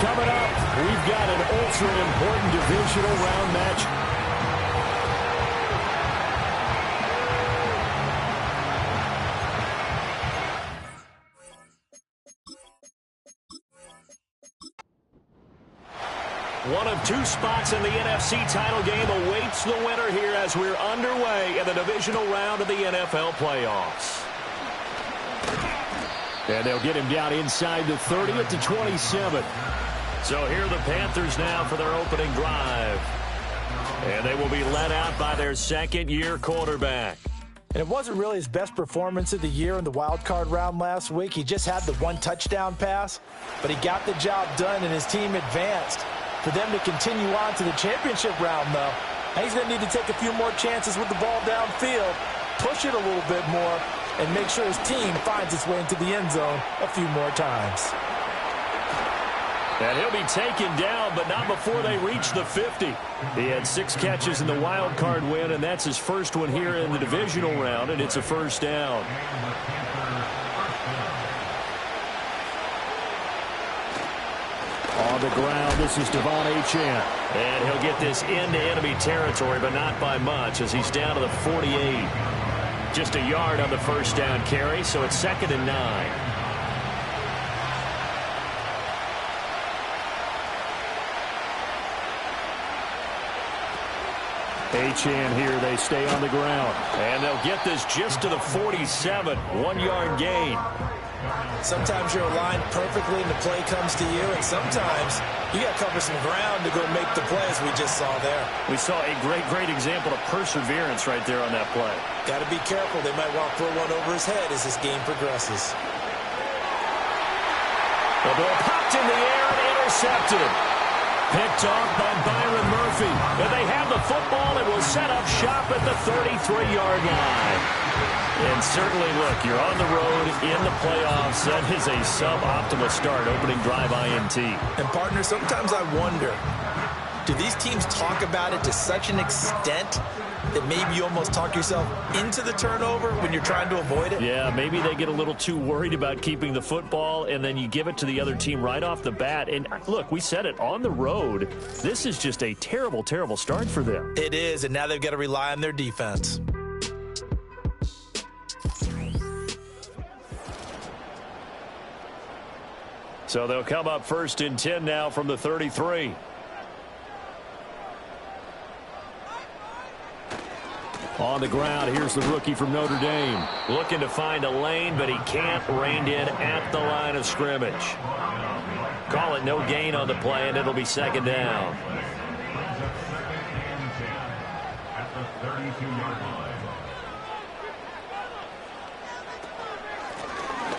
Coming up, we've got an ultra-important divisional round match. One of two spots in the NFC title game awaits the winner here as we're underway in the divisional round of the NFL playoffs. And they'll get him down inside the 30 at the 27. So here are the Panthers now for their opening drive. And they will be led out by their second-year quarterback. And it wasn't really his best performance of the year in the wild card round last week. He just had the one touchdown pass, but he got the job done and his team advanced. For them to continue on to the championship round, though, he's going to need to take a few more chances with the ball downfield, push it a little bit more, and make sure his team finds its way into the end zone a few more times. And he'll be taken down, but not before they reach the 50. He had 6 catches in the wild card win, and that's his first one here in the divisional round, and it's a first down. On the ground, this is Devon Achane. And he'll get this into enemy territory, but not by much as he's down to the 48. Just a yard on the first down carry, so it's 2nd and 9. Achane here, they stay on the ground. And they'll get this just to the 47, 1-yard gain. Sometimes you're aligned perfectly and the play comes to you, and sometimes you got to cover some ground to go make the play, as we just saw there. We saw a great example of perseverance right there on that play. Got to be careful. They might want to throw one over his head as this game progresses. The ball popped in the air and intercepted. Picked off by Byron Murphy. And they have the football and will set up shop at the 33-yard line. And certainly, look, you're on the road in the playoffs. That is a suboptimal start, opening drive INT. And, partner, sometimes I wonder, do these teams talk about it to such an extent that maybe you almost talk yourself into the turnover when you're trying to avoid it? Yeah, maybe they get a little too worried about keeping the football, and then you give it to the other team right off the bat. And, look, we said it, on the road, this is just a terrible start for them. It is, and now they've got to rely on their defense. So they'll come up 1st and 10 now from the 33. On the ground, here's the rookie from Notre Dame. Looking to find a lane, but he can't. Reined in at the line of scrimmage. Call it no gain on the play, and it'll be 2nd down.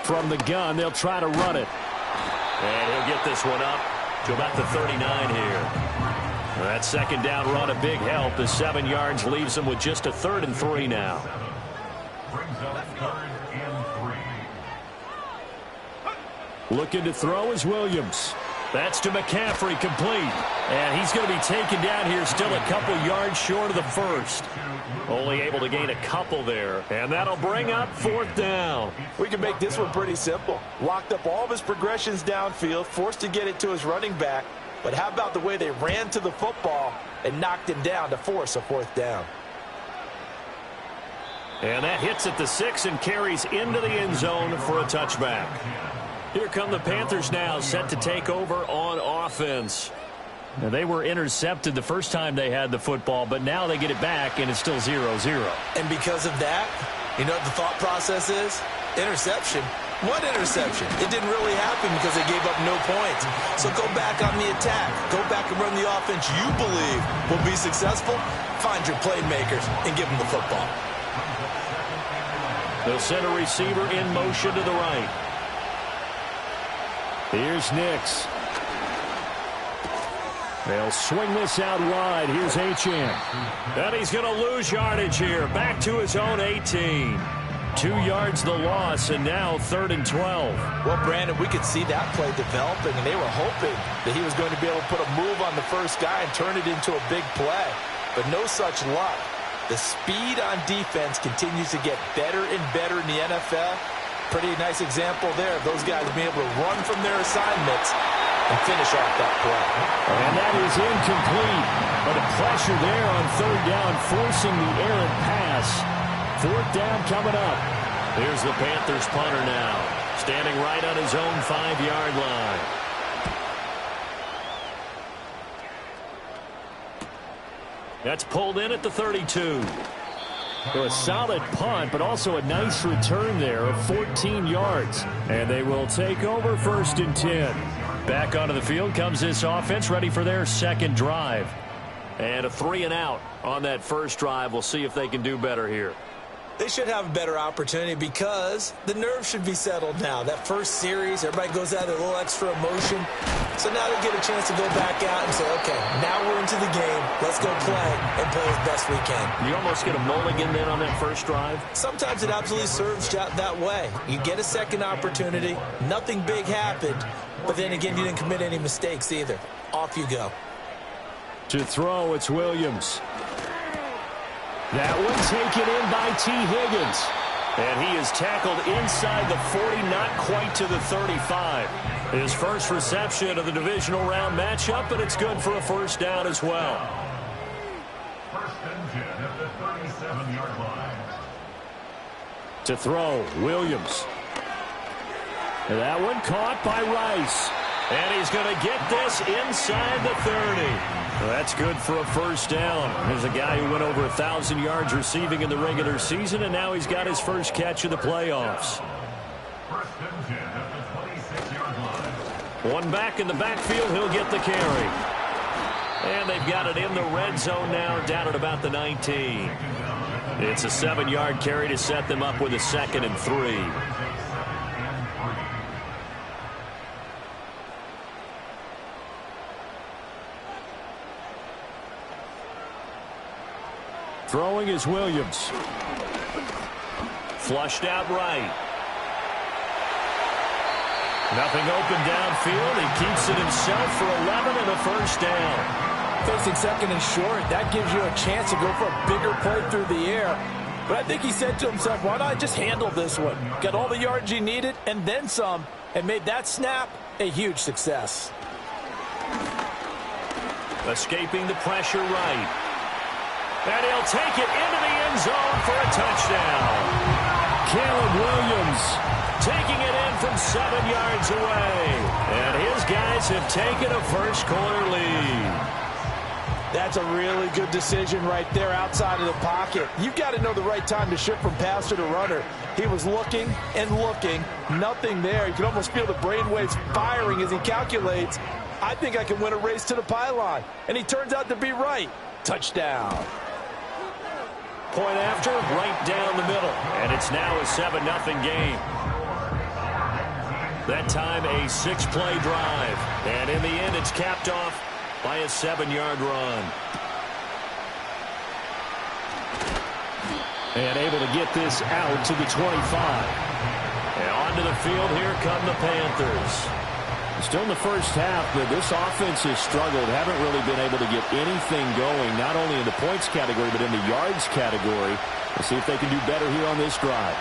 From the gun, they'll try to run it. And he'll get this one up to about the 39 here. That 2nd down run, a big help. The 7 yards leaves him with just a 3rd and 3 now. Looking to throw is Williams. That's to McCaffrey, complete. And he's going to be taken down here, still a couple yards short of the first. Only able to gain a couple there. And that'll bring up 4th down. We can make this one pretty simple. Locked up all of his progressions downfield, forced to get it to his running back. But how about the way they ran to the football and knocked him down to force a 4th down? And that hits at the 6 and carries into the end zone for a touchback. Here come the Panthers now, set to take over on offense. Now, they were intercepted the first time they had the football, but now they get it back, and it's still 0-0. And because of that, you know what the thought process is? Interception. What interception? It didn't really happen because they gave up no points. So go back on the attack. Go back and run the offense you believe will be successful. Find your playmakers and give them the football. They'll send a receiver in motion to the right. Here's Nix. They'll swing this out wide. Here's Achane. And he's going to lose yardage here. Back to his own 18. 2 yards the loss, and now 3rd and 12. Well, Brandon, we could see that play developing, and they were hoping that he was going to be able to put a move on the first guy and turn it into a big play. But no such luck. The speed on defense continues to get better and better in the NFL. Pretty nice example there of those guys being able to run from their assignments and finish off that play. And that is incomplete. But a pressure there on third down, forcing the errant pass. Fourth down coming up. Here's the Panthers punter now, standing right on his own 5-yard line. That's pulled in at the 32. So a solid punt, but also a nice return there of 14 yards. And they will take over 1st and 10. Back onto the field comes this offense, ready for their second drive. And a 3-and-out on that first drive. We'll see if they can do better here. They should have a better opportunity because the nerves should be settled now. That first series, everybody goes out with a little extra emotion. So now they get a chance to go back out and say, okay, now we're into the game. Let's go play and play as best we can. You almost get a mulligan then on that first drive? Sometimes it absolutely serves that way. You get a second opportunity. Nothing big happened. But then again, you didn't commit any mistakes either. Off you go. To throw, it's Williams. That one taken in by T. Higgins. And he is tackled inside the 40, not quite to the 35. His first reception of the divisional round matchup, and it's good for a first down as well. 1st and 10 at the 37-yard line. To throw, Williams. And that one caught by Rice. And he's going to get this inside the 30. Well, that's good for a first down. There's a guy who went over 1,000 yards receiving in the regular season, and now he's got his first catch of the playoffs. 1st and 10 at the 26-yard line. One back in the backfield, he'll get the carry. And they've got it in the red zone now, down at about the 19. It's a 7-yard carry to set them up with a 2nd and 3. Throwing is Williams. Flushed out right. Nothing open downfield. He keeps it himself for 11 and a first down. Facing 2nd and short, that gives you a chance to go for a bigger play through the air. But I think he said to himself, why not just handle this one? Got all the yards he needed and then some, and made that snap a huge success. Escaping the pressure right. And he'll take it into the end zone for a touchdown. Caleb Williams taking it in from 7 yards away. And his guys have taken a first-quarter lead. That's a really good decision right there outside of the pocket. You've got to know the right time to shift from passer to runner. He was looking and looking. Nothing there. You can almost feel the brainwaves firing as he calculates, I think I can win a race to the pylon. And he turns out to be right. Touchdown. Point after, right down the middle. And it's now a 7-0 game. That time a 6-play drive. And in the end, it's capped off by a 7-yard run. And able to get this out to the 25. And onto the field, here come the Panthers. Still in the first half, but this offense has struggled. Haven't really been able to get anything going, not only in the points category, but in the yards category. We'll see if they can do better here on this drive.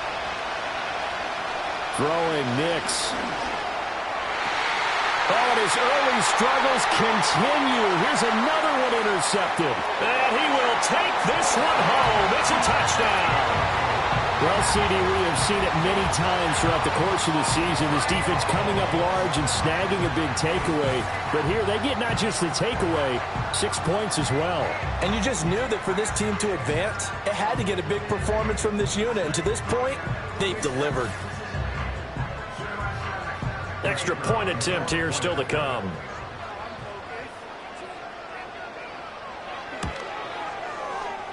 Throwing Nix. Oh, and his early struggles continue. Here's another one intercepted. And he will take this one home. It's a touchdown. Well, CD, we have seen it many times throughout the course of the season. This defense coming up large and snagging a big takeaway. But here they get not just the takeaway, 6 points as well. And you just knew that for this team to advance, it had to get a big performance from this unit. And to this point, they've delivered. Extra point attempt here still to come.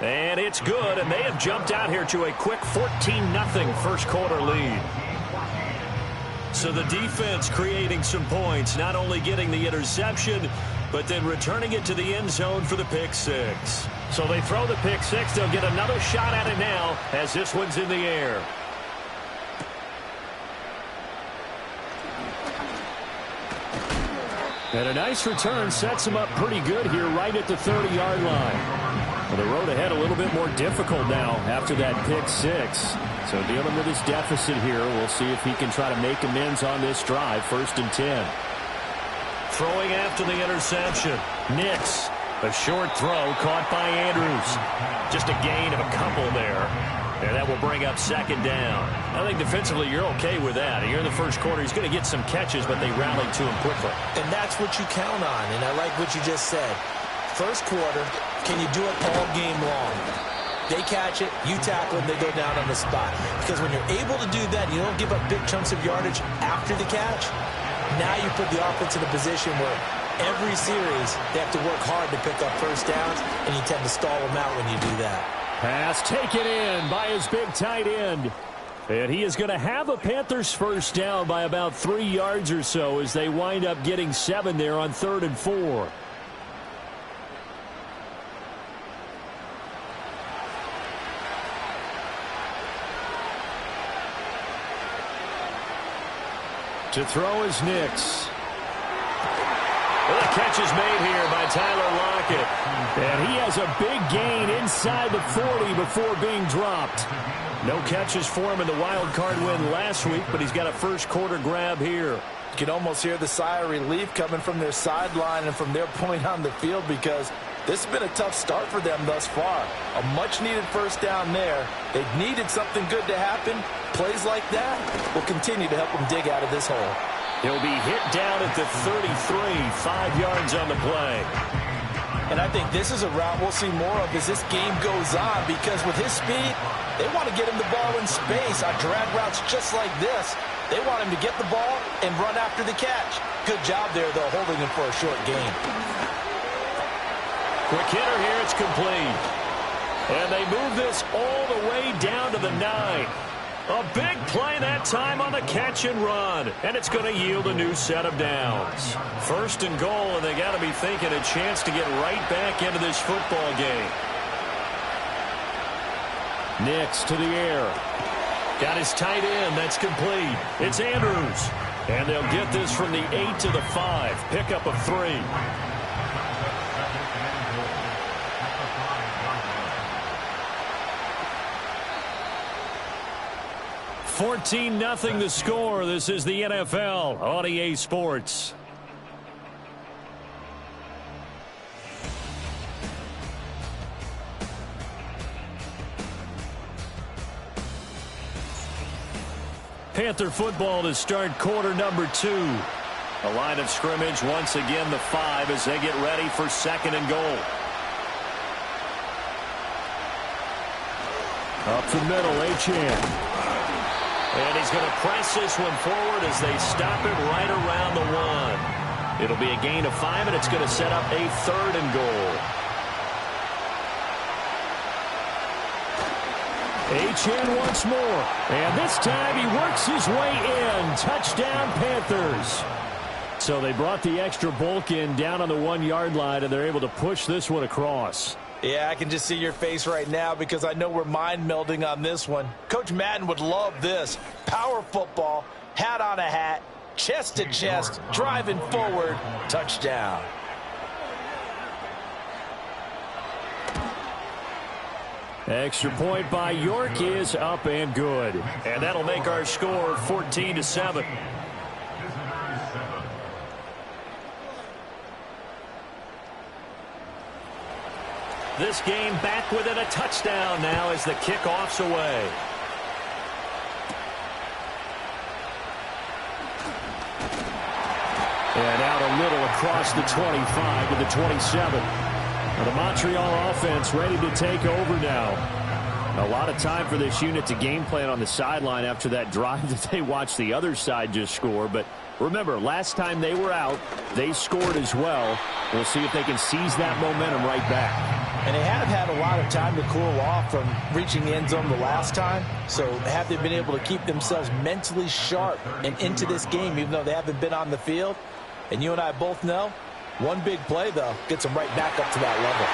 And it's good, and they have jumped out here to a quick 14-0 first-quarter lead. So the defense creating some points, not only getting the interception, but then returning it to the end zone for the pick six. So they throw the pick six. They'll get another shot at it now as this one's in the air. And a nice return sets them up pretty good here right at the 30-yard line. Well, the road ahead a little bit more difficult now after that pick six. So dealing with his deficit here. We'll see if he can try to make amends on this drive. 1st and 10. throwing after the interception. Nix, a short throw caught by Andrews. Just a gain of a couple there. And that will bring up second down. I think defensively you're okay with that. Here in the first quarter, he's going to get some catches, but they rallied to him quickly. And that's what you count on, and I like what you just said. First quarter, can you do it all game long? They catch it, you tackle them, they go down on the spot. Because when you're able to do that, you don't give up big chunks of yardage after the catch. Now you put the offense in a position where every series they have to work hard to pick up first downs, and you tend to stall them out when you do that. Pass taken in by his big tight end. And he is going to have a Panthers first down by about 3 yards or so as they wind up getting 7 there on 3rd and 4. To throw is Nix. Well, the catch is made here by Tyler Lockett. And he has a big gain inside the 40 before being dropped. No catches for him in the wild card win last week, but he's got a first quarter grab here. You can almost hear the sigh of relief coming from their sideline and from their point on the field, because this has been a tough start for them thus far. A much-needed first down there. They've needed something good to happen. Plays like that will continue to help them dig out of this hole. He'll be hit down at the 33, 5 yards on the play. And I think this is a route we'll see more of as this game goes on, because with his speed, they want to get him the ball in space on drag routes just like this. They want him to get the ball and run after the catch. Good job there, though, holding him for a short gain. Quick hitter here, it's complete. And they move this all the way down to the 9. A big play that time on the catch and run. And it's going to yield a new set of downs. First and goal, and they got to be thinking a chance to get right back into this football game. Nix to the air. Got his tight end. That's complete. It's Andrews. And they'll get this from the 8 to the 5. Pickup of 3. 14-0 the score. This is the NFL on EA Sports. Panther football to start quarter number 2. A line of scrimmage once again the 5 as they get ready for second and goal. Up the middle, Achane. And he's going to press this one forward as they stop it right around the 1. It'll be a gain of 5, and it's going to set up a 3rd and goal. Achane once more. And this time he works his way in. Touchdown, Panthers. So they brought the extra bulk in down on the 1-yard line, and they're able to push this one across. Yeah, I can just see your face right now because I know we're mind melding on this one. Coach Madden would love this. Power football, hat on a hat, chest to chest, driving forward, touchdown. Extra point by York is up and good. And that'll make our score 14-7. This game back within a touchdown now as the kickoff's away. And out a little across the 25 to the 27. Now the Montreal offense ready to take over now. A lot of time for this unit to game plan on the sideline after that drive that they watched the other side just score. But remember, last time they were out, they scored as well. We'll see if they can seize that momentum right back. And they have had a lot of time to cool off from reaching the end zone the last time. So have they been able to keep themselves mentally sharp and into this game, even though they haven't been on the field? And you and I both know, one big play, though, gets them right back up to that level.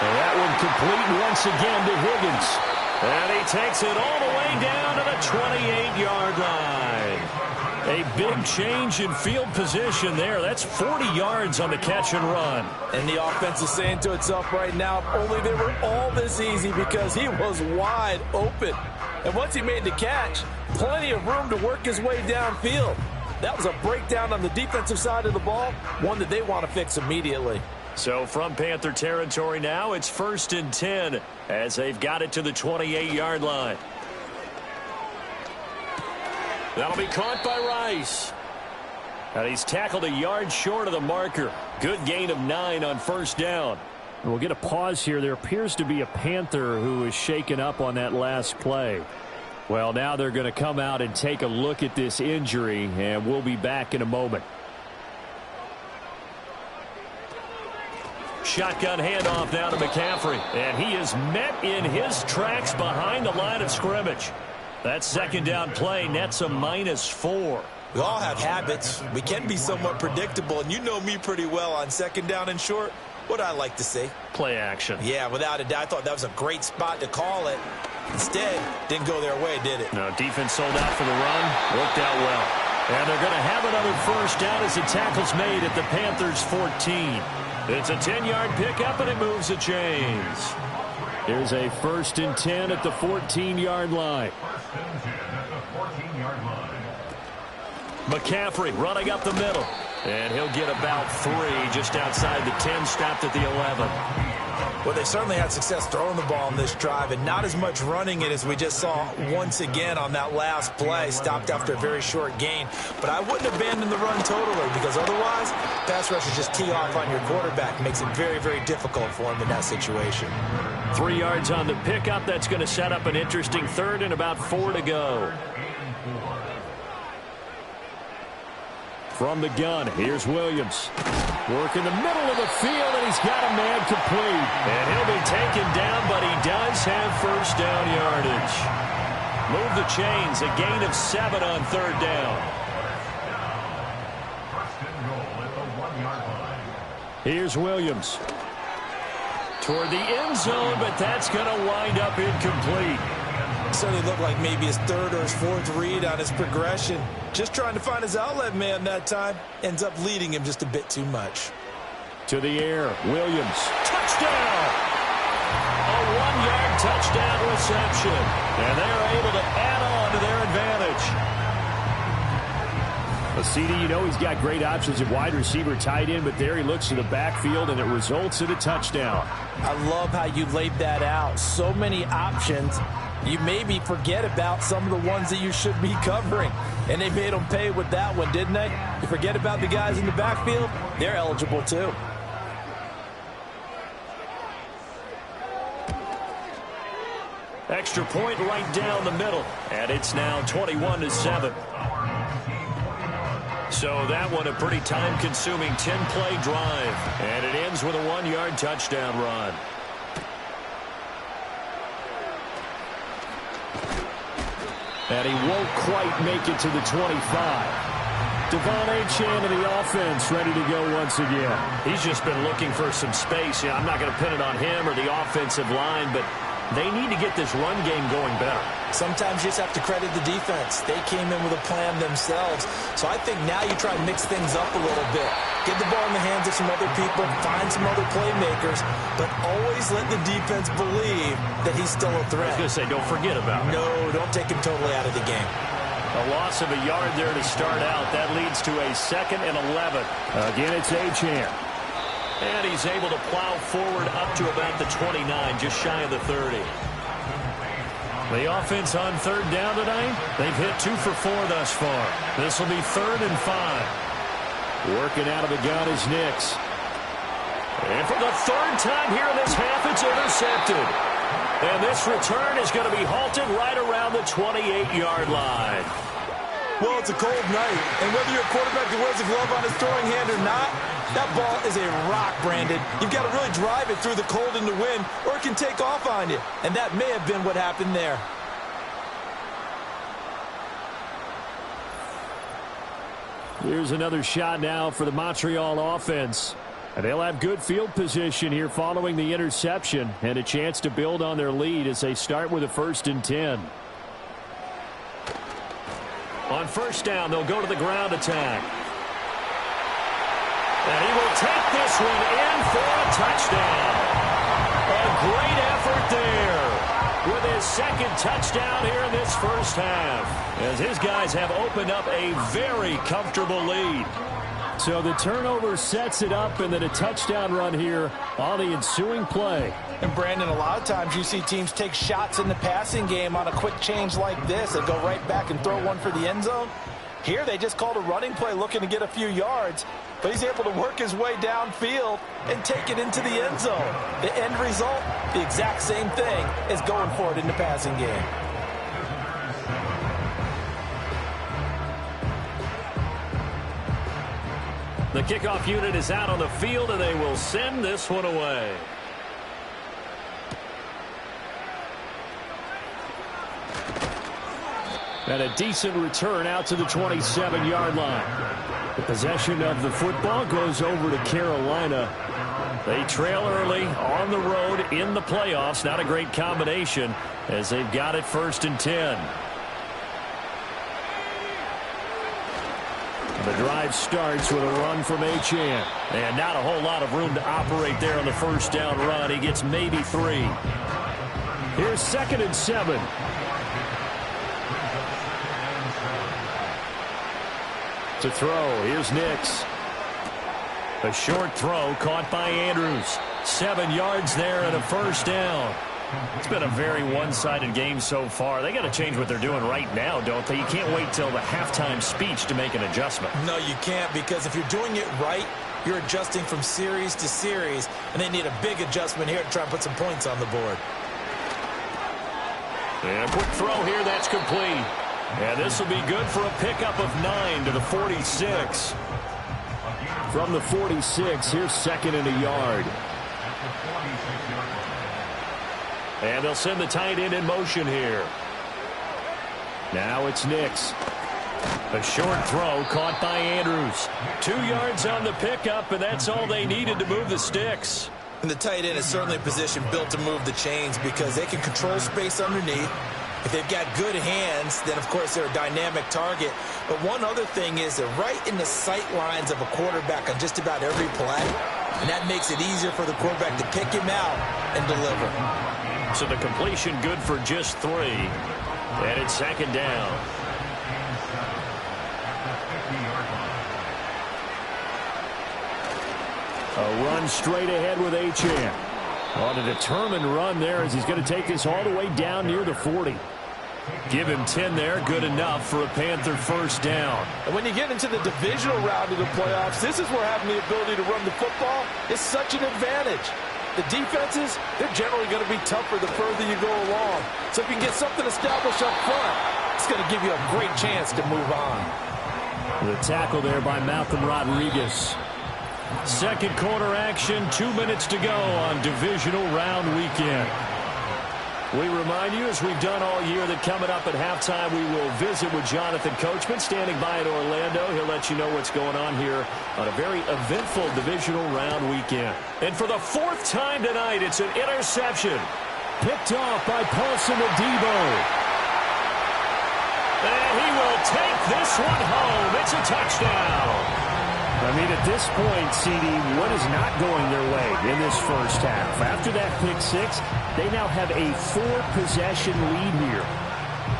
And that one complete once again to Higgins. And he takes it all the way down to the 28-yard line. A big change in field position there. That's 40 yards on the catch and run. And the offense is saying to itself right now, if only they were all this easy, because he was wide open. And once he made the catch, plenty of room to work his way downfield. That was a breakdown on the defensive side of the ball, one that they want to fix immediately. So from Panther territory now, it's 1st and 10 as they've got it to the 28-yard line. That'll be caught by Rice. And he's tackled a yard short of the marker. Good gain of 9 on 1st down. And we'll get a pause here. There appears to be a Panther who is shaken up on that last play. Well, now they're going to come out and take a look at this injury, and we'll be back in a moment. Shotgun handoff now to McCaffrey. And he is met in his tracks behind the line of scrimmage. That 2nd down play nets a -4. We all have habits. We can be somewhat predictable, and you know me pretty well on 2nd down and short. What I like to see. Play action. Yeah, without a doubt. I thought that was a great spot to call it. Instead, didn't go their way, did it? No, defense sold out for the run. Worked out well. And they're going to have another 1st down as the tackle's made at the Panthers' 14. It's a 10-yard pickup, and it moves the chains. Here's a 1st and 10 at the 14-yard line. 1st and 10 at the 14-yard line. McCaffrey running up the middle. And he'll get about 3 just outside the 10, stopped at the 11. Well, they certainly had success throwing the ball on this drive, and not as much running it as we just saw once again on that last play. Stopped after a very short gain. But I wouldn't abandon the run totally, because otherwise, pass rushers just tee off on your quarterback. Makes it very, very difficult for him in that situation. 3 yards on the pickup. That's going to set up an interesting 3rd and about 4 to go. From the gun, here's Williams. Work in the middle of the field, and he's got a man complete. And he'll be taken down, but he does have 1st down yardage. Move the chains, a gain of 7 on 3rd down. 1st and goal at the 1-yard line. Here's Williams. Toward the end zone, but that's going to wind up incomplete. Certainly looked like maybe his 3rd or his 4th read on his progression. Just trying to find his outlet man that time. Ends up leading him just a bit too much. To the air, Williams. Touchdown! A 1-yard touchdown reception. And they're able to add on to their advantage. Well, CD, you know he's got great options at wide receiver, tight end, but there he looks to the backfield, and it results in a touchdown. I love how you laid that out. So many options. You maybe forget about some of the ones that you should be covering. And they made them pay with that one, didn't they? You forget about the guys in the backfield, they're eligible too. Extra point right down the middle. And it's now 21-7. So that one a pretty time-consuming 10-play drive. And it ends with a 1-yard touchdown run. And he won't quite make it to the 25. Devon Achane and the offense ready to go once again. He's just been looking for some space. I'm not going to pin it on him or the offensive line, but they need to get this run game going better. Sometimes you just have to credit the defense. They came in with a plan themselves. So I think now you try to mix things up a little bit. Get the ball in the hands of some other people, find some other playmakers, but always let the defense believe that he's still a threat. I was going to say, don't forget about him. No, don't take him totally out of the game. A loss of a yard there to start out. That leads to a 2nd and 11. Again, it's Achane. And he's able to plow forward up to about the 29, just shy of the 30. The offense on 3rd down tonight, they've hit 2 for 4 thus far. This will be 3rd and 5. Working out of the gun is Nix. And for the 3rd time here in this half, it's intercepted. And this return is going to be halted right around the 28-yard line. Well, it's a cold night, and whether you're a quarterback that wears a glove on his throwing hand or not, that ball is a rock, Brandon. You've got to really drive it through the cold and the wind, or it can take off on you. And that may have been what happened there. Here's another shot now for the Montreal offense. And they'll have good field position here following the interception and a chance to build on their lead as they start with a 1st and 10. On 1st down, they'll go to the ground attack. And he will take this one in for a touchdown. A great effort there with his second touchdown here in this first half, as his guys have opened up a very comfortable lead. So the turnover sets it up, and then a touchdown run here on the ensuing play. And Brandon, a lot of times you see teams take shots in the passing game on a quick change like this and go right back and throw one for the end zone. Here they just called a running play looking to get a few yards, but he's able to work his way downfield and take it into the end zone. The end result, the exact same thing as going for it in the passing game. The kickoff unit is out on the field, and they will send this one away. And a decent return out to the 27-yard line. The possession of the football goes over to Carolina. They trail early on the road in the playoffs. Not a great combination as they've got it 1st and 10. The drive starts with a run from Achane. And not a whole lot of room to operate there on the first down run. He gets maybe 3. Here's 2nd and 7. To throw, here's Nix. A short throw caught by Andrews. 7 yards there and a first down. It's been a very one-sided game so far. They got to change what they're doing right now, don't they? You can't wait till the halftime speech to make an adjustment. No, you can't, because if you're doing it right, you're adjusting from series to series, and they need a big adjustment here to try and put some points on the board. And a quick throw here, that's complete. And this will be good for a pickup of 9 to the 46. From the 46, here's 2nd and a yard. And they'll send the tight end in motion here. Now it's Nix. A short throw caught by Andrews. 2 yards on the pickup, and that's all they needed to move the sticks. And the tight end is certainly a position built to move the chains because they can control space underneath. If they've got good hands, then, of course, they're a dynamic target. But one other thing is they're right in the sight lines of a quarterback on just about every play, and that makes it easier for the quarterback to pick him out and deliver. So the completion good for just 3. And it's 2nd down. A run straight ahead with Achane. On a determined run there as he's going to take this all the way down near the 40. Give him 10 there, good enough for a Panther first down. And when you get into the divisional round of the playoffs, this is where having the ability to run the football is such an advantage. The defenses, they're generally going to be tougher the further you go along. So if you can get something established up front, it's going to give you a great chance to move on. The tackle there by Malcolm Rodriguez. Second quarter action, 2 minutes to go on divisional round weekend. We remind you, as we've done all year, that coming up at halftime, we will visit with Jonathan Coachman standing by in Orlando. He'll let you know what's going on here on a very eventful divisional round weekend. And for the 4th time tonight, it's an interception. Picked off by Paulson Adebo. And he will take this one home. It's a touchdown. I mean, at this point, CD, what is not going their way in this first half? After that pick 6, they now have a 4-possession lead here.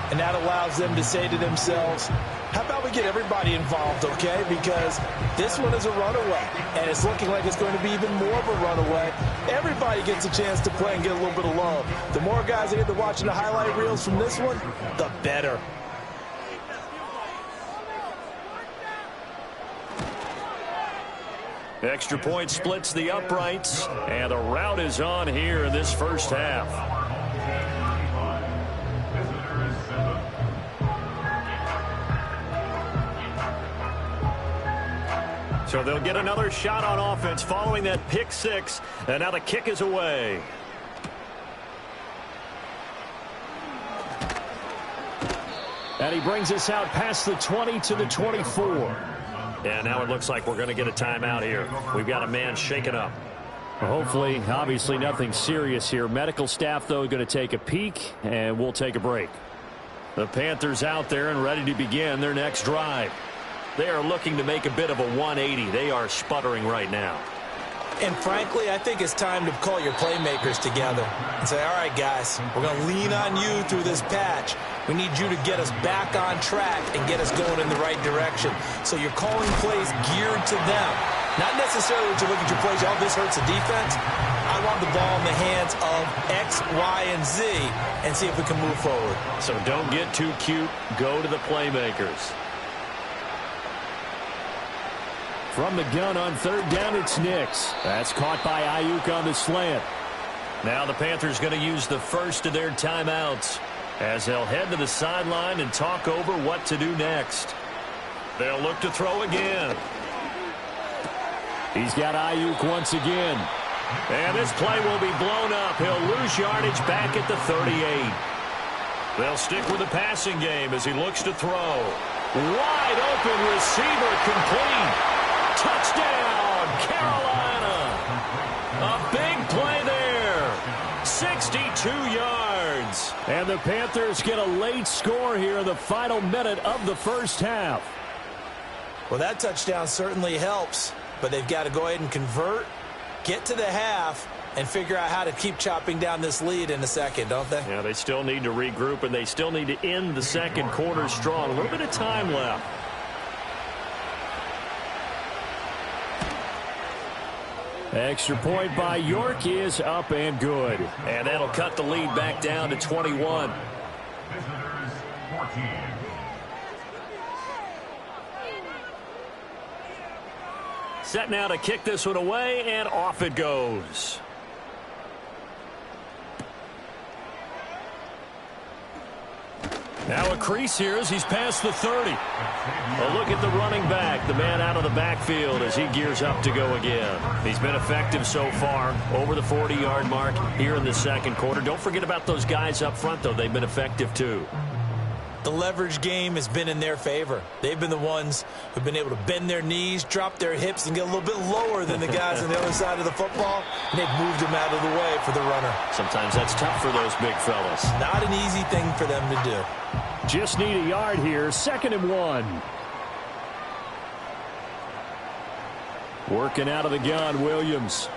And that allows them to say to themselves, how about we get everybody involved, okay? Because this one is a runaway, and it's looking like it's going to be even more of a runaway. Everybody gets a chance to play and get a little bit of love. The more guys that get to watching the highlight reels from this one, the better. Extra point splits the uprights, and the route is on here in this first half. So they'll get another shot on offense following that pick 6, and now the kick is away. And he brings us out past the 20 to the 24. And now it looks like we're going to get a timeout here. We've got a man shaken up. Well, hopefully, obviously nothing serious here. Medical staff, though, going to take a peek, and we'll take a break. The Panthers out there and ready to begin their next drive. They are looking to make a bit of a 180. They are sputtering right now. And frankly, I think it's time to call your playmakers together and say, all right, guys, we're going to lean on you through this patch. We need you to get us back on track and get us going in the right direction. So you're calling plays geared to them. Not necessarily that you look at your plays, oh, this hurts the defense. I want the ball in the hands of X, Y, and Z and see if we can move forward. So don't get too cute. Go to the playmakers. From the gun on third down, it's Nix. That's caught by Ayuk on the slant. Now the Panthers going to use the first of their timeouts as they'll head to the sideline and talk over what to do next. They'll look to throw again. He's got Ayuk once again. And this play will be blown up. He'll lose yardage back at the 38. They'll stick with the passing game as he looks to throw. Wide open receiver complete. Touchdown, Carolina. A big play there. 62 yards. And the Panthers get a late score here in the final minute of the first half. Well, that touchdown certainly helps, but they've got to go ahead and convert, get to the half, and figure out how to keep chopping down this lead in a second, don't they? Yeah, they still need to regroup, and they still need to end the second quarter strong. A little bit of time left. Extra point by York is up and good. And that'll cut the lead back down to 21. Visitors 14. Set now to kick this one away, and off it goes. Now a crease here as he's past the 30. A look at the running back, the man out of the backfield as he gears up to go again. He's been effective so far, over the 40-yard mark here in the second quarter. Don't forget about those guys up front, though. They've been effective, too. The leverage game has been in their favor. They've been the ones who've been able to bend their knees, drop their hips, and get a little bit lower than the guys on the other side of the football, and they've moved them out of the way for the runner. Sometimes that's tough for those big fellas. Not an easy thing for them to do. Just need a yard here, 2nd and 1. Working out of the gun, Williams.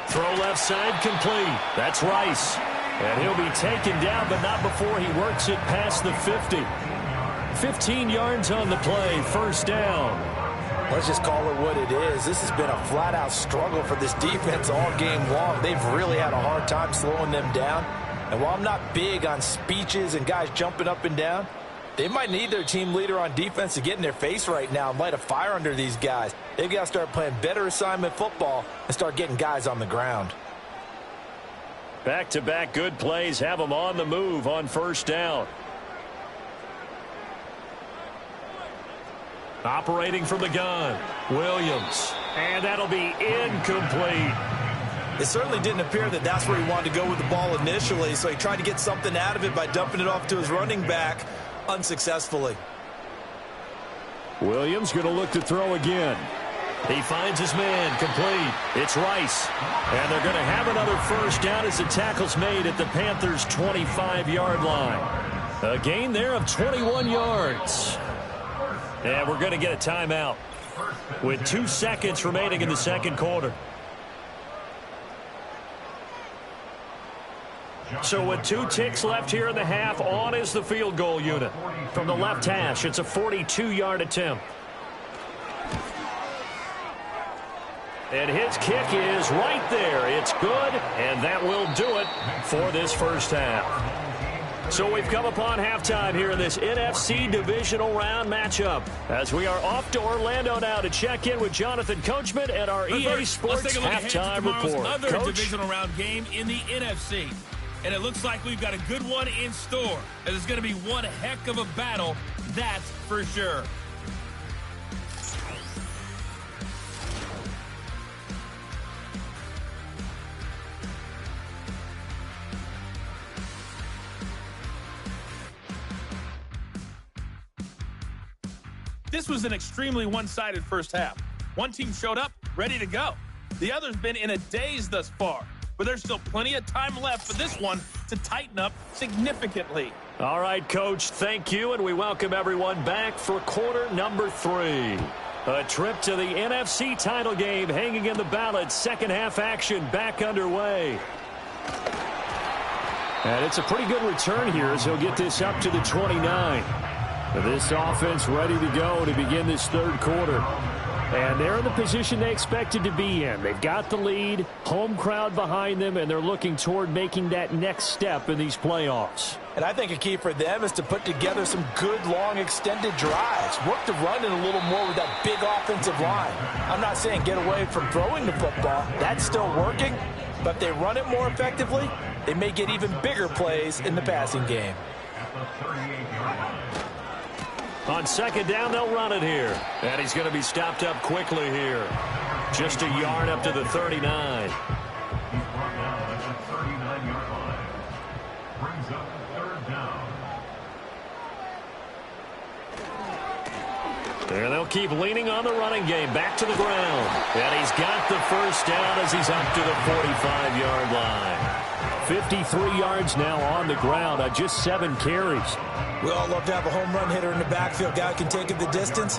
Throw left side complete. That's Rice. And he'll be taken down, but not before he works it past the 50. 15 yards on the play, first down. Let's just call it what it is. This has been a flat-out struggle for this defense all game long. They've really had a hard time slowing them down. And while I'm not big on speeches and guys jumping up and down, they might need their team leader on defense to get in their face right now and light a fire under these guys. They've got to start playing better assignment football and start getting guys on the ground. Back-to-back good plays have them on the move on first down. Operating from the gun, Williams. And that'll be incomplete. It certainly didn't appear that that's where he wanted to go with the ball initially, so he tried to get something out of it by dumping it off to his running back unsuccessfully. Williams going to look to throw again. He finds his man complete. It's Rice. And they're going to have another first down as the tackle's made at the Panthers' 25-yard line. A gain there of 21 yards. And we're going to get a timeout with 2 seconds remaining in the second quarter. So with 2 ticks left here in the half, on is the field goal unit. From the left hash, it's a 42-yard attempt. And his kick is right there. It's good, and that will do it for this first half. So we've come upon halftime here in this NFC Divisional Round matchup as we are off to Orlando now to check in with Jonathan Coachman at our EA Sports halftime report. Another Coach? Divisional Round game in the NFC. And it looks like we've got a good one in store. And it's going to be one heck of a battle, that's for sure. This was an extremely one-sided first half. One team showed up, ready to go. The other's been in a daze thus far. But there's still plenty of time left for this one to tighten up significantly. All right, Coach, thank you, and we welcome everyone back for quarter number 3. A trip to the NFC title game hanging in the balance. Second half action back underway. And it's a pretty good return here as he'll get this up to the 29. This offense ready to go to begin this third quarter. And they're in the position they expected to be in. They've got the lead, home crowd behind them, and they're looking toward making that next step in these playoffs. And I think a key for them is to put together some good, long, extended drives. Work the run in a little more with that big offensive line. I'm not saying get away from throwing the football. That's still working. But if they run it more effectively, they may get even bigger plays in the passing game. On second down, they'll run it here. And he's going to be stopped up quickly here. Just a yard up to the 39. He's brought down at the 39-yard line. Brings up third down. There they'll keep leaning on the running game. Back to the ground. And he's got the first down as he's up to the 45-yard line. 53 yards now on the ground on just 7 carries. We all love to have a home run hitter in the backfield. Guy can take it the distance.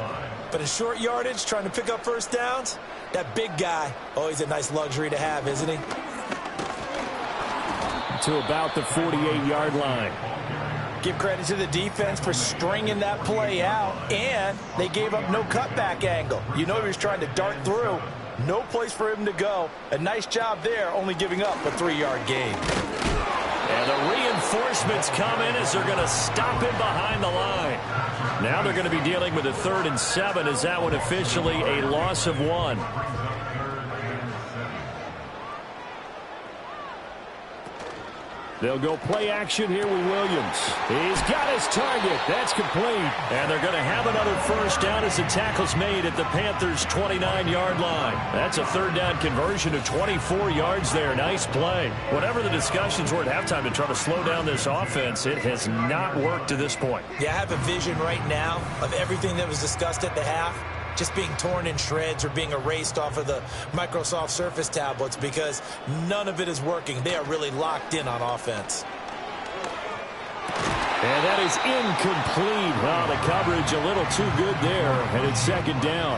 But in short yardage, trying to pick up first downs, that big guy, always a nice luxury to have, isn't he? To about the 48-yard line. Give credit to the defense for stringing that play out, and they gave up no cutback angle. You know he was trying to dart through. No place for him to go. A nice job there, only giving up a 3-yard gain. And the reinforcements come in as they're going to stop him behind the line. Now they're going to be dealing with a 3rd and 7 as that one officially a loss of 1. They'll go play action here with Williams. He's got his target. That's complete. And they're going to have another first down as the tackle's made at the Panthers' 29-yard line. That's a 3rd down conversion of 24 yards there. Nice play. Whatever the discussions were at halftime to try to slow down this offense, it has not worked to this point. Yeah, I have a vision right now of everything that was discussed at the half just being torn in shreds or being erased off of the Microsoft Surface tablets because none of it is working. They are really locked in on offense. And that is incomplete. Wow, the coverage a little too good there, and it's second down.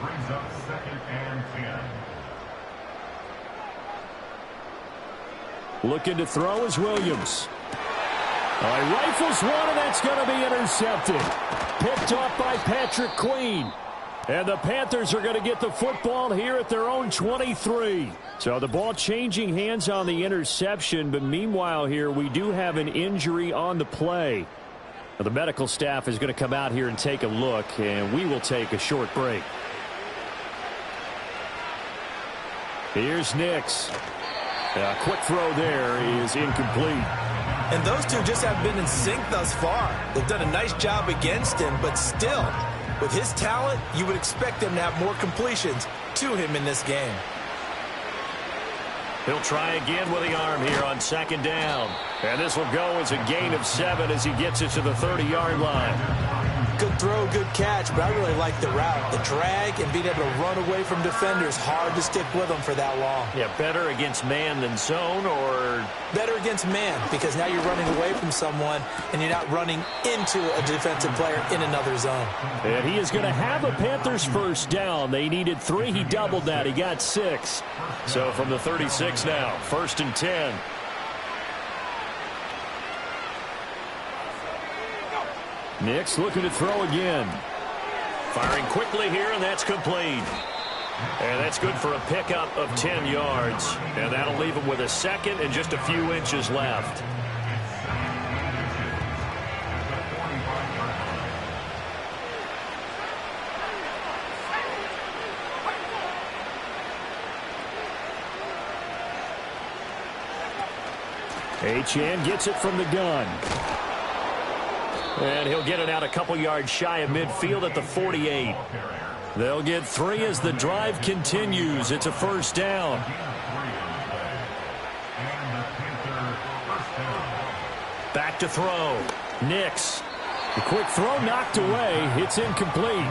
Brings up 2nd and 10. Looking to throw is Williams. Rifles one, and that's going to be intercepted. Picked off by Patrick Queen. And the Panthers are going to get the football here at their own 23. So the ball changing hands on the interception, but meanwhile here we do have an injury on the play. Now, the medical staff is going to come out here and take a look, and we will take a short break. Here's Nix. A quick throw there is incomplete. And those two just haven't been in sync thus far. They've done a nice job against him, but still, with his talent, you would expect him to have more completions to him in this game. He'll try again with the arm here on second down. And this will go as a gain of 7 as he gets it to the 30-yard line. Good throw, good catch, but I really like the route. The drag and being able to run away from defenders, hard to stick with them for that long. Yeah, better against man than zone, or? Better against man, because now you're running away from someone and you're not running into a defensive player in another zone. And he is going to have a Panthers first down. They needed 3. He doubled that. He got 6. So from the 36 now, 1st and 10. Nix looking to throw again. Firing quickly here, and that's complete. And that's good for a pickup of 10 yards. And that'll leave him with a 2nd and just a few inches left. Achane gets it from the gun. And he'll get it out a couple yards shy of midfield at the 48. They'll get 3 as the drive continues. It's a first down. Back to throw. Nix. The quick throw knocked away. It's incomplete.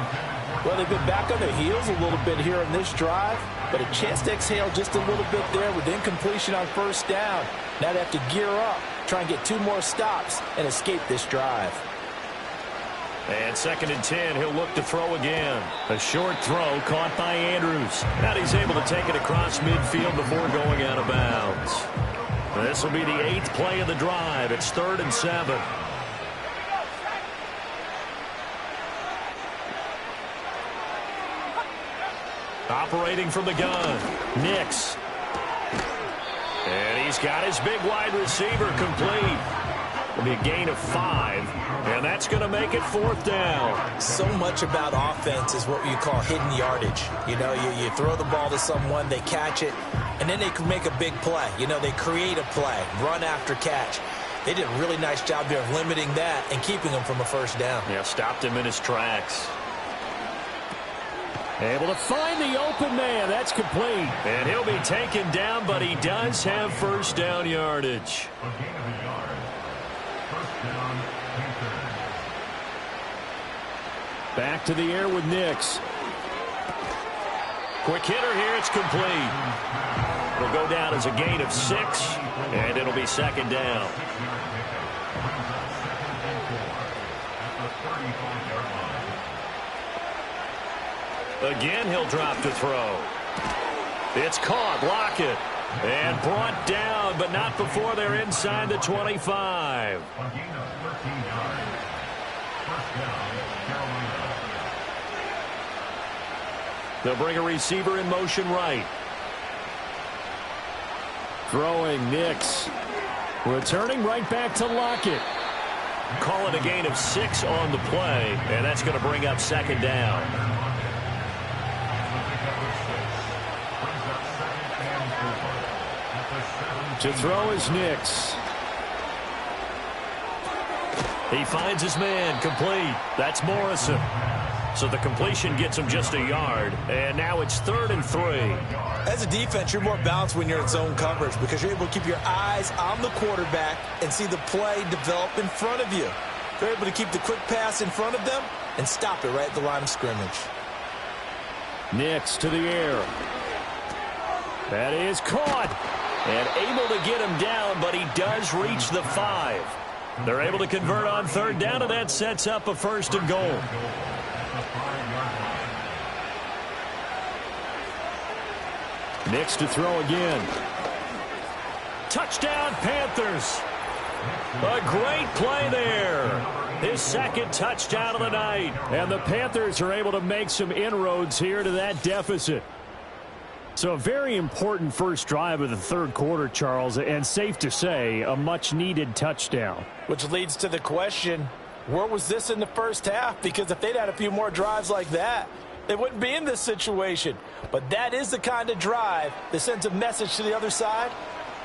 Well, they've been back on their heels a little bit here on this drive, but a chance to exhale just a little bit there with incompletion on first down. Now they have to gear up, try and get 2 more stops and escape this drive. And 2nd and 10, he'll look to throw again. A short throw caught by Andrews. Now he's able to take it across midfield before going out of bounds. This will be the 8th play of the drive. It's 3rd and 7. Operating from the gun, Nix. And he's got his big wide receiver complete. It'll be a gain of 5, and that's going to make it 4th down. So much about offense is what you call hidden yardage. You know, you throw the ball to someone, they catch it, and then they can make a big play. You know, they create a play, run after catch. They did a really nice job there of limiting that and keeping him from a 1st down. Yeah, stopped him in his tracks. Able to find the open man. That's complete. And he'll be taken down, but he does have 1st down yardage. Back to the air with Nix. Quick hitter here. It's complete. It'll go down as a gain of 6, and it'll be 2nd down. Again, he'll drop to throw. It's caught. Lockett. And brought down, but not before they're inside the 25. They'll bring a receiver in motion right. Throwing Nix. Returning right back to Lockett. Call it a gain of 6 on the play, and that's going to bring up 2nd down. To throw is Nix. He finds his man, complete. That's Morrison. So the completion gets him just a yard. And now it's 3rd and 3. As a defense, you're more balanced when you're in zone coverage because you're able to keep your eyes on the quarterback and see the play develop in front of you. They're able to keep the quick pass in front of them and stop it right at the line of scrimmage. Nix to the air. That is caught. And able to get him down, but he does reach the 5. They're able to convert on 3rd down, and that sets up a 1st and goal. Nix to throw again. Touchdown, Panthers. A great play there. His 2nd touchdown of the night. And the Panthers are able to make some inroads here to that deficit. So a very important first drive of the 3rd quarter, Charles, and safe to say, a much-needed touchdown. Which leads to the question, where was this in the 1st half? Because if they'd had a few more drives like that, they wouldn't be in this situation. But that is the kind of drive that sends a message to the other side.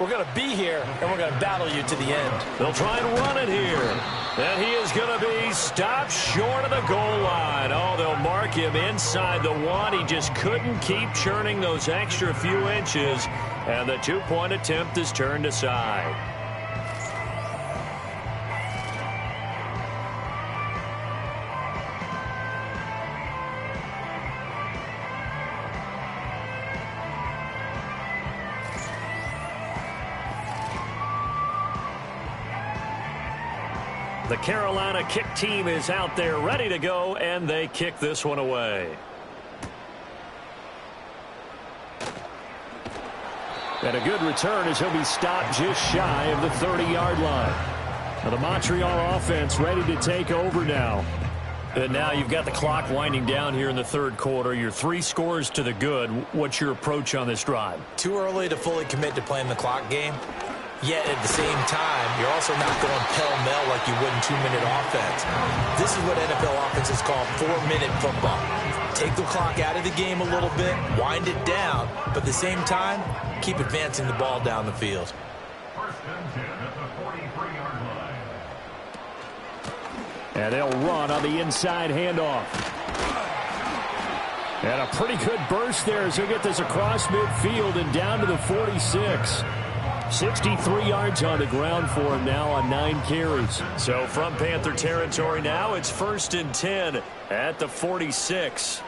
We're going to be here, and we're going to battle you to the end. They'll try and run it here. And he is going to be stopped short of the goal line. Oh, they'll mark him inside the 1. He just couldn't keep churning those extra few inches. And the 2-point attempt is turned aside. The Carolina kick team is out there ready to go, and they kick this one away. And a good return as he'll be stopped just shy of the 30-yard line. Now the Montreal offense ready to take over now. And now you've got the clock winding down here in the 3rd quarter. You're 3 scores to the good. What's your approach on this drive? Too early to fully commit to playing the clock game. Yet at the same time, you're also not going pell-mell like you would in 2-minute offense. This is what NFL offenses call 4-minute football. Take the clock out of the game a little bit, wind it down, but at the same time, keep advancing the ball down the field. 1st and 10 at the 43-yard line. And they'll run on the inside handoff. And a pretty good burst there as he'll get this across midfield and down to the 46. 63 yards on the ground for him now on 9 carries. So from Panther territory now, it's 1st and 10 at the 46.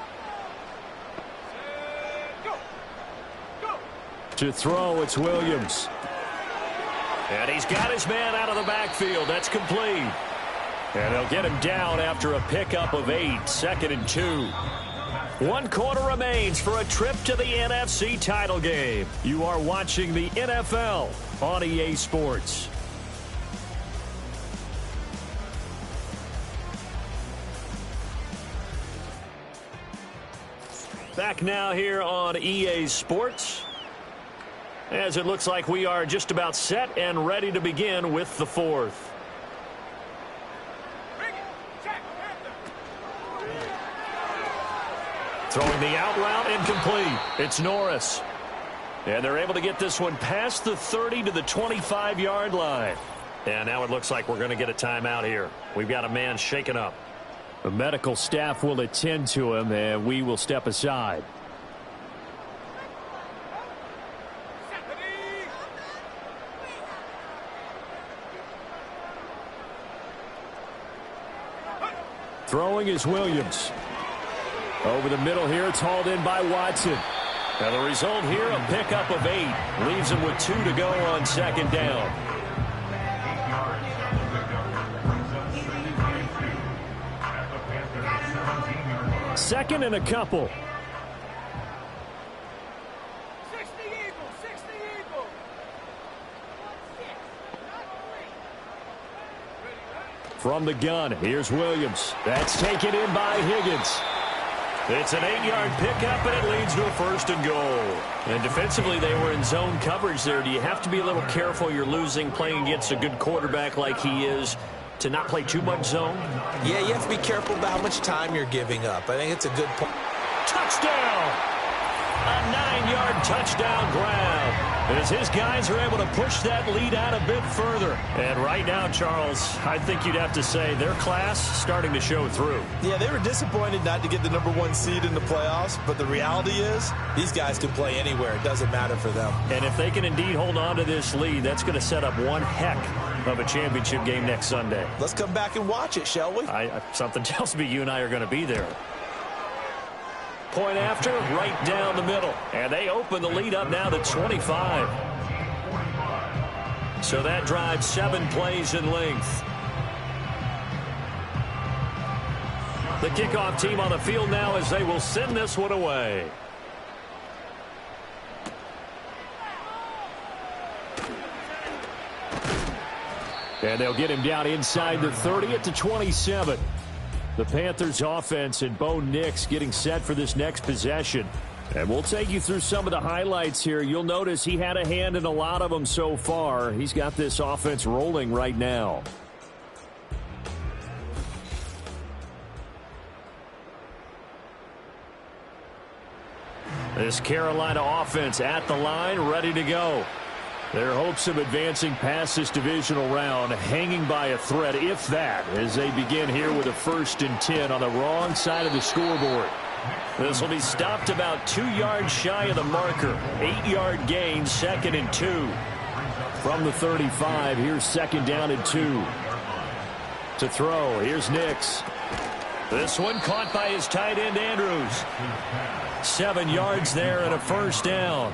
To throw, it's Williams. And he's got his man out of the backfield. That's complete. And they'll get him down after a pickup of 8, 2nd and 2. 1 quarter remains for a trip to the NFC title game. You are watching the NFL on EA Sports. Back now here on EA Sports, as it looks like we are just about set and ready to begin with the 4th. Throwing the out route, incomplete. It's Norris. And they're able to get this one past the 30 to the 25-yard line. And now it looks like we're going to get a timeout here. We've got a man shaken up. The medical staff will attend to him, and we will step aside. Throwing is Williams. Over the middle here, it's hauled in by Watson. Now the result here, a pickup of 8. Leaves him with 2 to go on 2nd down. Second and a couple. 60 Eagles, 60 Eagles. From the gun, here's Williams. That's taken in by Higgins. It's an 8-yard pickup, and it leads to a 1st and goal. And defensively, they were in zone coverage there. Do you have to be a little careful? You're losing, playing against a good quarterback like he is, to not play too much zone? Yeah, you have to be careful about how much time you're giving up. I think it's a good point. Touchdown! A 9-yard touchdown grab. As his guys are able to push that lead out a bit further. And right now, Charles, I think you'd have to say their class starting to show through. Yeah, they were disappointed not to get the #1 seed in the playoffs, but the reality is these guys can play anywhere. It doesn't matter for them. And if they can indeed hold on to this lead, that's going to set up one heck of a championship game next Sunday. Let's come back and watch it, shall we? Something tells me you and I are going to be there. Point after, right down the middle. And they open the lead up now to 25. So that drives 7 plays in length. The kickoff team on the field now as they will send this one away. And they'll get him down inside the 30 at the 27. The Panthers offense and Bo Nix getting set for this next possession. And we'll take you through some of the highlights here. You'll notice he had a hand in a lot of them so far. He's got this offense rolling right now. This Carolina offense at the line, ready to go. Their hopes of advancing past this divisional round hanging by a thread, if that, as they begin here with a 1st and 10 on the wrong side of the scoreboard. This will be stopped about 2 yards shy of the marker. 8-yard gain, 2nd and 2. From the 35, here's 2nd down and 2. To throw, here's Nix. This one caught by his tight end, Andrews. 7 yards there and a 1st down.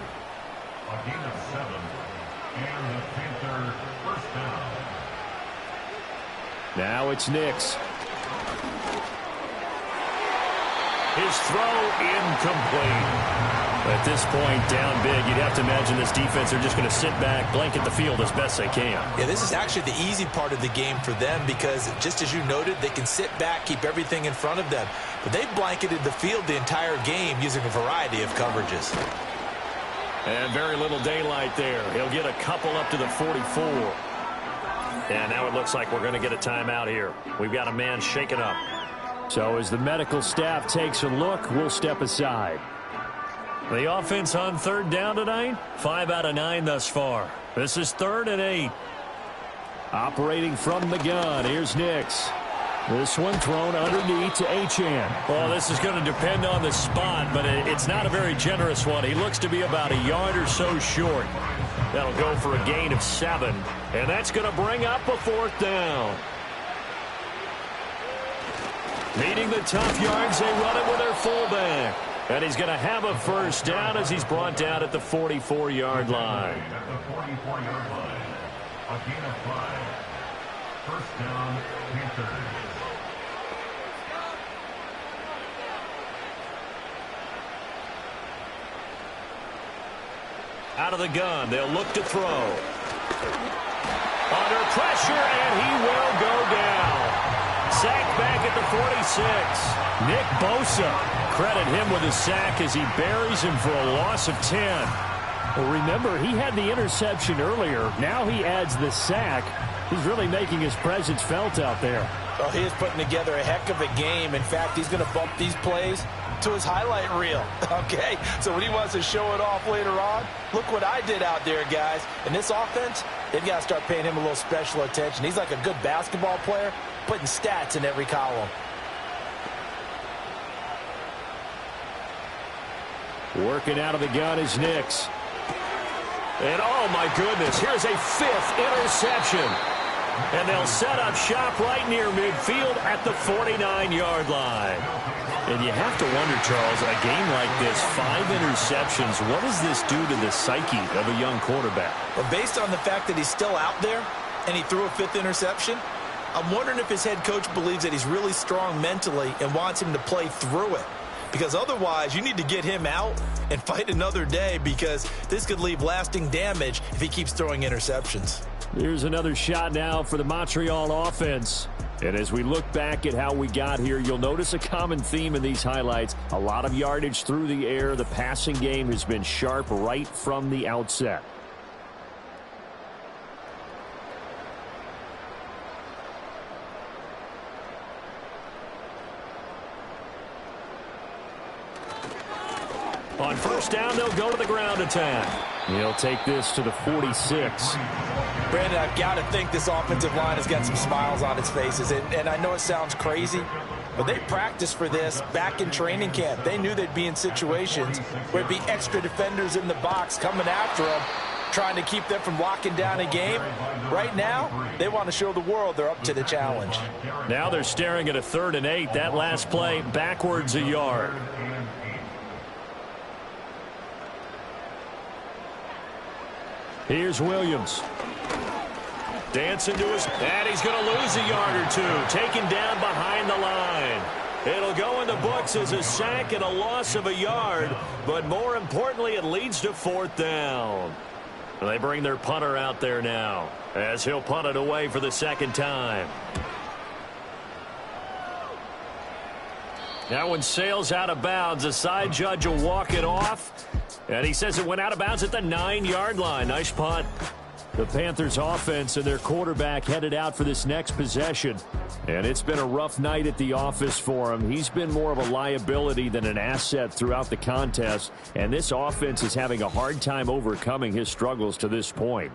A gain of 7. And the Panthers 1st down. Now it's Nix. His throw incomplete. At this point, down big, you'd have to imagine this defense are just going to sit back, blanket the field as best they can. Yeah, this is actually the easy part of the game for them because, just as you noted, they can sit back, keep everything in front of them. But they've blanketed the field the entire game using a variety of coverages. And very little daylight there. He'll get a couple up to the 44. And now it looks like we're going to get a timeout here. We've got a man shaken up. So as the medical staff takes a look, we'll step aside. The offense on 3rd down tonight, 5 out of 9 thus far. This is 3rd and 8. Operating from the gun, here's Nix. This one thrown underneath to Achane. Well, this is going to depend on the spot, but it's not a very generous one. He looks to be about a yard or so short. That'll go for a gain of 7, and that's going to bring up a 4th down. Needing the tough yards, they run it with their fullback. And he's going to have a 1st down as he's brought down at the 44-yard line. At the 44-yard line. A gain of 5. First down, Panthers. Out of the gun, they'll look to throw. Under pressure, and he will go down. Sacked back at the 46. Nick Bosa, credit him with a sack as he buries him for a loss of 10. Well, remember, he had the interception earlier. Now he adds the sack. He's really making his presence felt out there. Well, he is putting together a heck of a game. In fact, he's going to bump these plays to his highlight reel, okay? So when he wants to show it off later on, look what I did out there, guys. And this offense, they've got to start paying him a little special attention. He's like a good basketball player, putting stats in every column. Working out of the gun is Nix. And oh my goodness, here's a 5th interception. And they'll set up shop right near midfield at the 49-yard line. And you have to wonder, Charles, a game like this, 5 interceptions, what does this do to the psyche of a young quarterback? Well, based on the fact that he's still out there and he threw a 5th interception, I'm wondering if his head coach believes that he's really strong mentally and wants him to play through it. Because otherwise, you need to get him out and fight another day, because this could leave lasting damage if he keeps throwing interceptions. Here's another shot now for the Montreal offense. And as we look back at how we got here, you'll notice a common theme in these highlights. A lot of yardage through the air. The passing game has been sharp right from the outset. On first down, they'll go to the ground attack. He'll take this to the 46. Brandon, I've got to think this offensive line has got some smiles on its faces. And I know it sounds crazy, but they practiced for this back in training camp. They knew they'd be in situations where it'd be extra defenders in the box coming after them, trying to keep them from locking down a game. Right now, they want to show the world they're up to the challenge. Now they're staring at a 3rd and 8. That last play, backwards a yard. Here's Williams. Dancing to his, and he's going to lose a yard or 2. Taken down behind the line. It'll go in the books as a sack and a loss of a yard, but more importantly, it leads to 4th down. They bring their punter out there now, as he'll punt it away for the 2nd time. That one sails out of bounds. The side judge will walk it off, and he says it went out of bounds at the 9-yard line. Nice punt. The Panthers offense and their quarterback headed out for this next possession. And it's been a rough night at the office for him. He's been more of a liability than an asset throughout the contest. And this offense is having a hard time overcoming his struggles to this point.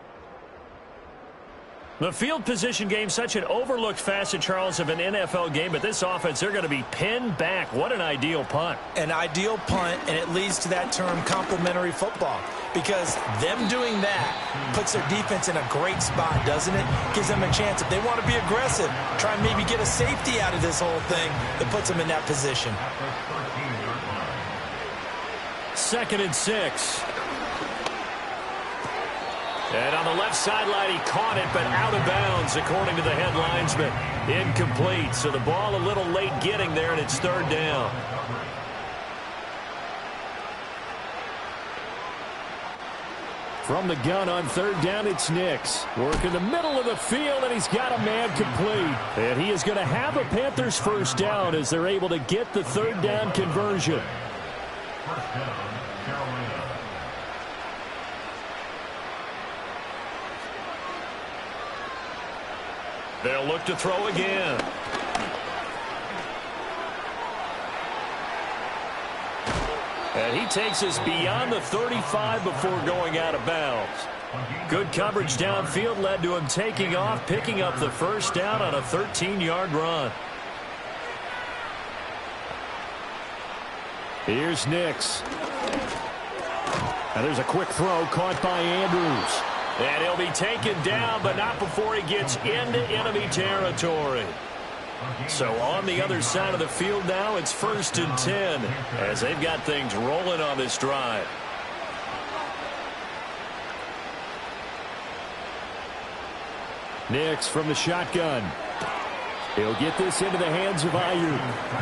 The field position game, such an overlooked facet, Charles, of an NFL game. But this offense, they're going to be pinned back. What an ideal punt. An ideal punt, and it leads to that term complementary football. Because them doing that puts their defense in a great spot, doesn't it? Gives them a chance, if they want to be aggressive, try and maybe get a safety out of this whole thing that puts them in that position. 2nd and 6. And on the left sideline, he caught it, but out of bounds, according to the head linesman. Incomplete. So the ball a little late getting there, and it's 3rd down. From the gun on 3rd down, it's Nix. Work in the middle of the field, and he's got a man complete. And he is going to have a Panthers 1st down as they're able to get the 3rd down conversion. First down, Carolina. They'll look to throw again. And he takes us beyond the 35 before going out of bounds. Good coverage downfield led to him taking off, picking up the 1st down on a 13-yard run. Here's Nix. And there's a quick throw caught by Andrews. And he'll be taken down, but not before he gets into enemy territory. So on the other side of the field now, it's 1st and 10 as they've got things rolling on this drive. Nix from the shotgun. He'll get this into the hands of Ayuk.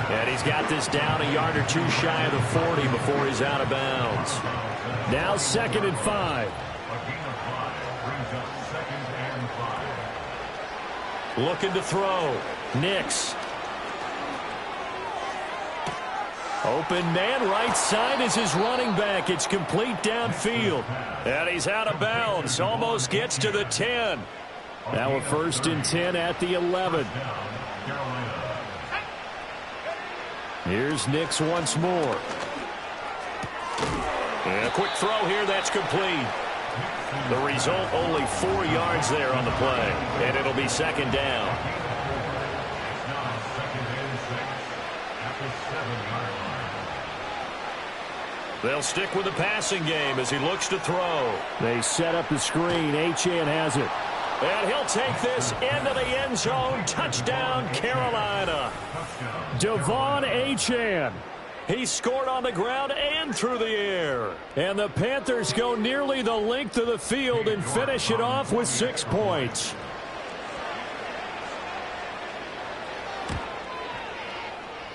And he's got this down a yard or two shy of the 40 before he's out of bounds. Now 2nd and 5. Looking to throw. Nix. Open man right side is his running back. It's complete downfield. And he's out of bounds. Almost gets to the 10. Now a 1st and 10 at the 11. Here's Nix once more. And a quick throw here. That's complete. The result, only 4 yards there on the play. And it'll be 2nd down. They'll stick with the passing game as he looks to throw. They set up the screen. Achane has it. And he'll take this into the end zone. Touchdown, Carolina. Devon Achane. He scored on the ground and through the air. And the Panthers go nearly the length of the field and finish it off with 6 points.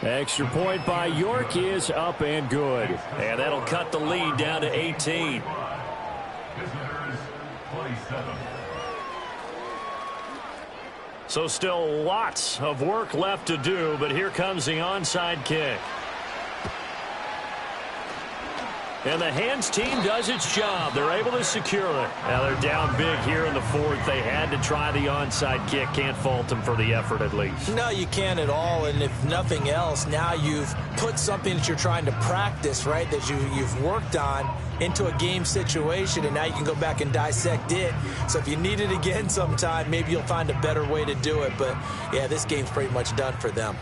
Extra point by York is up and good. And that'll cut the lead down to 18. So still lots of work left to do, but here comes the onside kick. And the hands team does its job. They're able to secure it. Now they're down big here in the 4th. They had to try the onside kick. Can't fault them for the effort at least. No, you can't at all. And if nothing else, now you've put something that you're trying to practice, right, that you've worked on into a game situation, and now you can go back and dissect it. So if you need it again sometime, maybe you'll find a better way to do it. But, yeah, this game's pretty much done for them.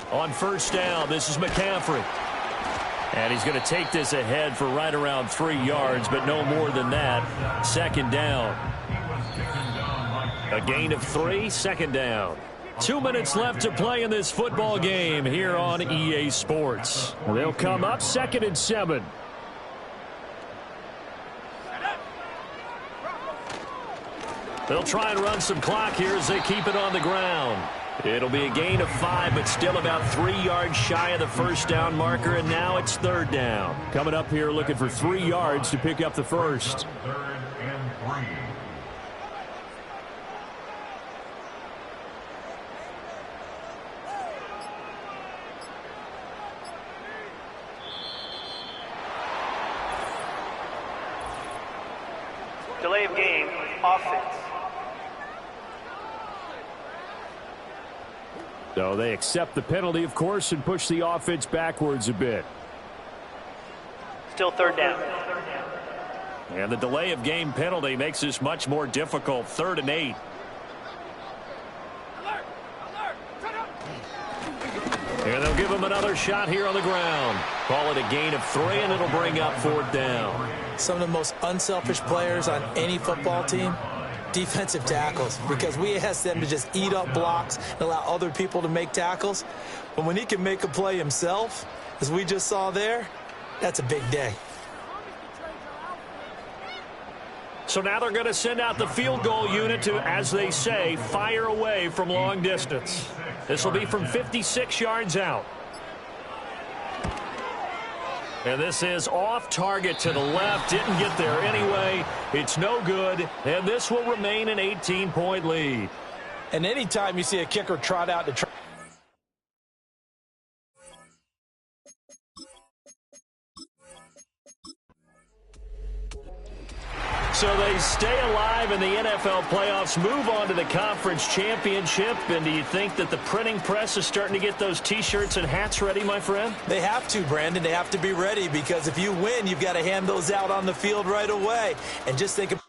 On 1st down, this is McCaffrey. And he's going to take this ahead for right around 3 yards, but no more than that. 2nd down. A gain of 3, 2nd down. 2 minutes left to play in this football game here on EA Sports. They'll come up 2nd and 7. They'll try and run some clock here as they keep it on the ground. It'll be a gain of 5, but still about 3 yards shy of the 1st down marker, and now it's 3rd down. Coming up here looking for 3 yards to pick up the 1st. 3rd and 3. Delay of game, offense. So they accept the penalty, of course, and push the offense backwards a bit. Still 3rd down. And the delay of game penalty makes this much more difficult. 3rd and 8. And they'll give him another shot here on the ground. Call it a gain of 3, and it'll bring up 4th down. Some of the most unselfish players on any football team, defensive tackles, because we ask them to just eat up blocks and allow other people to make tackles. But when he can make a play himself, as we just saw there, that's a big day. So now they're going to send out the field goal unit to, as they say, fire away from long distance. This will be from 56 yards out. And this is off target to the left. Didn't get there anyway. It's no good. And this will remain an 18-point lead. And anytime you see a kicker trot out to try. So they stay alive in the NFL playoffs, move on to the conference championship. And do you think that the printing press is starting to get those T-shirts and hats ready, my friend? They have to, Brandon. They have to be ready, because if you win, you've got to hand those out on the field right away. And just think of